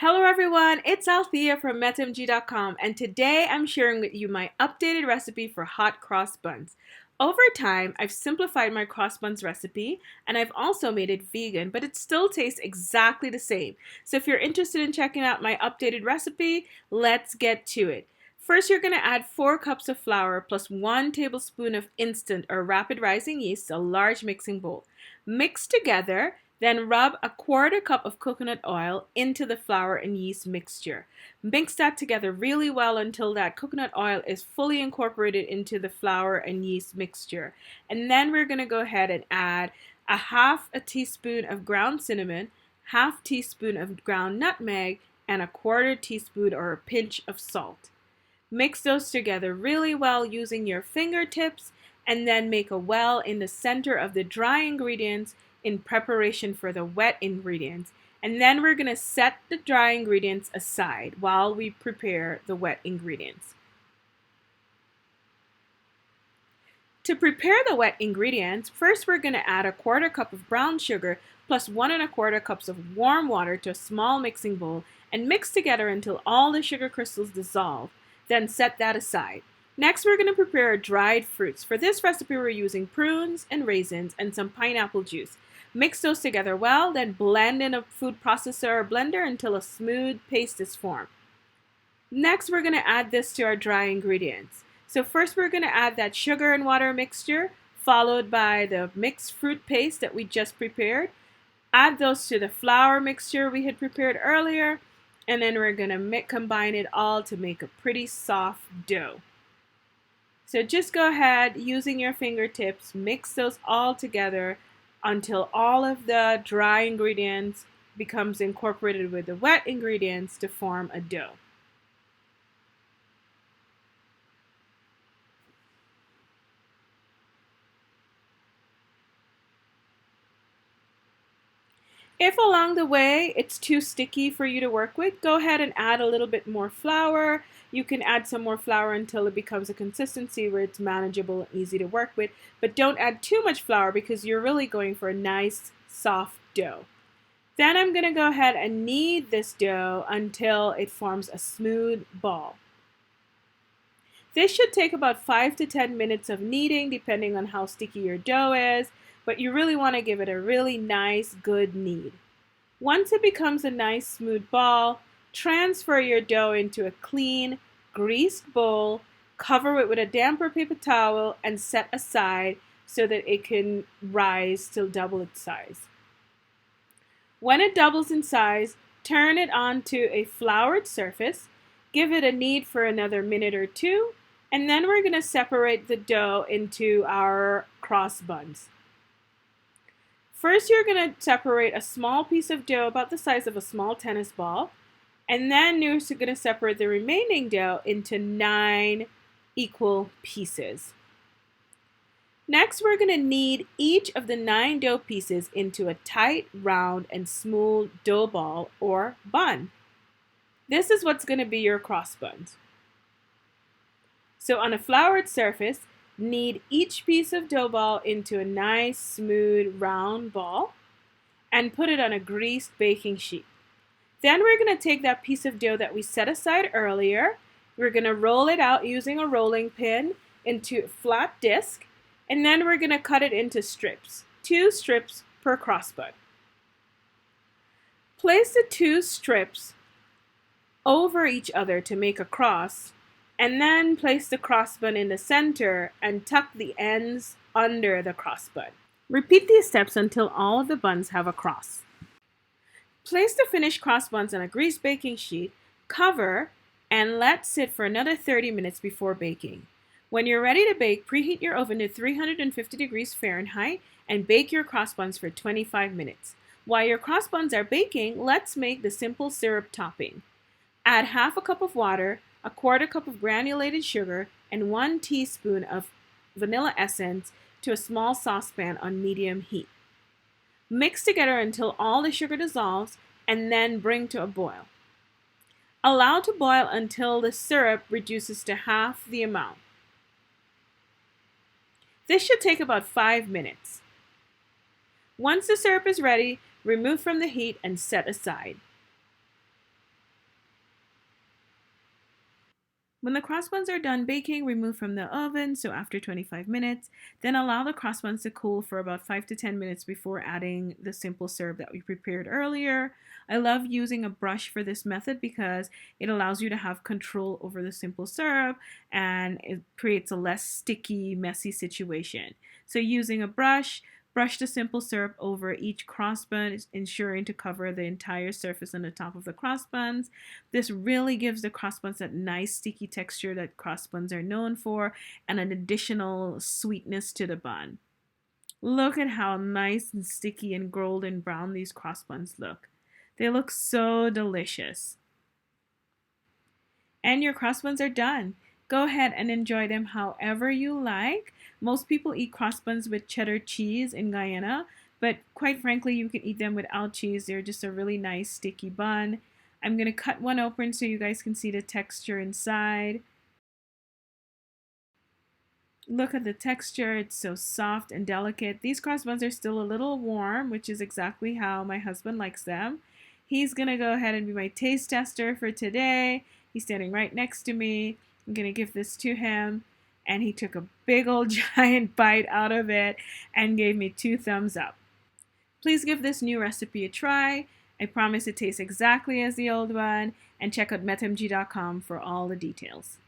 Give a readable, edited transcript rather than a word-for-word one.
Hello everyone, it's Althea from metemgee.com, and today I'm sharing with you my updated recipe for hot cross buns. Over time, I've simplified my cross buns recipe and I've also made it vegan, but it still tastes exactly the same. So if you're interested in checking out my updated recipe, let's get to it. First, you're going to add 4 cups of flour plus 1 tablespoon of instant or rapid rising yeast to a large mixing bowl. Mix together. Then rub a 1/4 cup of coconut oil into the flour and yeast mixture. Mix that together really well until that coconut oil is fully incorporated into the flour and yeast mixture. And then we're going to go ahead and add a 1/2 teaspoon of ground cinnamon, 1/2 teaspoon of ground nutmeg, and a 1/4 teaspoon or a pinch of salt. Mix those together really well using your fingertips and then make a well in the center of the dry ingredients in preparation for the wet ingredients. And then we're going to set the dry ingredients aside while we prepare the wet ingredients. To prepare the wet ingredients, first we're going to add a 1/4 cup of brown sugar plus 1 1/4 cups of warm water to a small mixing bowl and mix together until all the sugar crystals dissolve. Then set that aside. Next, we're going to prepare our dried fruits. For this recipe, we're using prunes and raisins and some pineapple juice. Mix those together well, then blend in a food processor or blender until a smooth paste is formed. Next, we're going to add this to our dry ingredients. So first, we're going to add that sugar and water mixture, followed by the mixed fruit paste that we just prepared. Add those to the flour mixture we had prepared earlier, and then we're going to combine it all to make a pretty soft dough. So just go ahead, using your fingertips, mix those all together until all of the dry ingredients becomes incorporated with the wet ingredients to form a dough. If along the way it's too sticky for you to work with, go ahead and add a little bit more flour. You can add some more flour until it becomes a consistency where it's manageable and easy to work with, but don't add too much flour because you're really going for a nice soft dough. Then I'm going to go ahead and knead this dough until it forms a smooth ball. This should take about 5 to 10 minutes of kneading depending on how sticky your dough is, but you really want to give it a really nice, good knead. Once it becomes a nice, smooth ball, transfer your dough into a clean, greased bowl, cover it with a damp or paper towel, and set aside so that it can rise to double its size. When it doubles in size, turn it onto a floured surface, give it a knead for another minute or 2, and then we're going to separate the dough into our cross buns. First, you're going to separate a small piece of dough about the size of a small tennis ball, and then you're going to separate the remaining dough into 9 equal pieces. Next, we're going to knead each of the 9 dough pieces into a tight, round, and smooth dough ball or bun. This is what's going to be your cross buns. So on a floured surface, knead each piece of dough ball into a nice, smooth, round ball and put it on a greased baking sheet. Then we're going to take that piece of dough that we set aside earlier. We're going to roll it out using a rolling pin into a flat disc, and then we're going to cut it into strips, 2 strips per cross bun. Place the 2 strips over each other to make a cross, and then place the cross bun in the center and tuck the ends under the cross bun. Repeat these steps until all of the buns have a cross. Place the finished cross buns on a greased baking sheet, cover, and let sit for another 30 minutes before baking. When you're ready to bake, preheat your oven to 350 degrees Fahrenheit and bake your cross buns for 25 minutes. While your cross buns are baking, let's make the simple syrup topping. Add 1/2 cup of water, a 1/4 cup of granulated sugar, and 1 teaspoon of vanilla essence to a small saucepan on medium heat. Mix together until all the sugar dissolves and then bring to a boil. Allow to boil until the syrup reduces to half the amount. This should take about 5 minutes. Once the syrup is ready, remove from the heat and set aside. When the cross buns are done baking, remove from the oven, so after 25 minutes. Then allow the cross buns to cool for about 5 to 10 minutes before adding the simple syrup that we prepared earlier. I love using a brush for this method because it allows you to have control over the simple syrup and it creates a less sticky, messy situation. So using a brush, brush the simple syrup over each cross bun, ensuring to cover the entire surface on the top of the cross buns. This really gives the cross buns that nice sticky texture that cross buns are known for and an additional sweetness to the bun. Look at how nice and sticky and golden brown these cross buns look. They look so delicious. And your cross buns are done. Go ahead and enjoy them however you like. Most people eat cross buns with cheddar cheese in Guyana, but quite frankly, you can eat them without cheese. They're just a really nice sticky bun. I'm going to cut one open so you guys can see the texture inside. Look at the texture, it's so soft and delicate. These cross buns are still a little warm, which is exactly how my husband likes them. He's gonna go ahead and be my taste tester for today. He's standing right next to me. I'm gonna give this to him, and he took a big old giant bite out of it and gave me 2 thumbs up. Please give this new recipe a try. I promise it tastes exactly as the old one, and check out metemgee.com for all the details.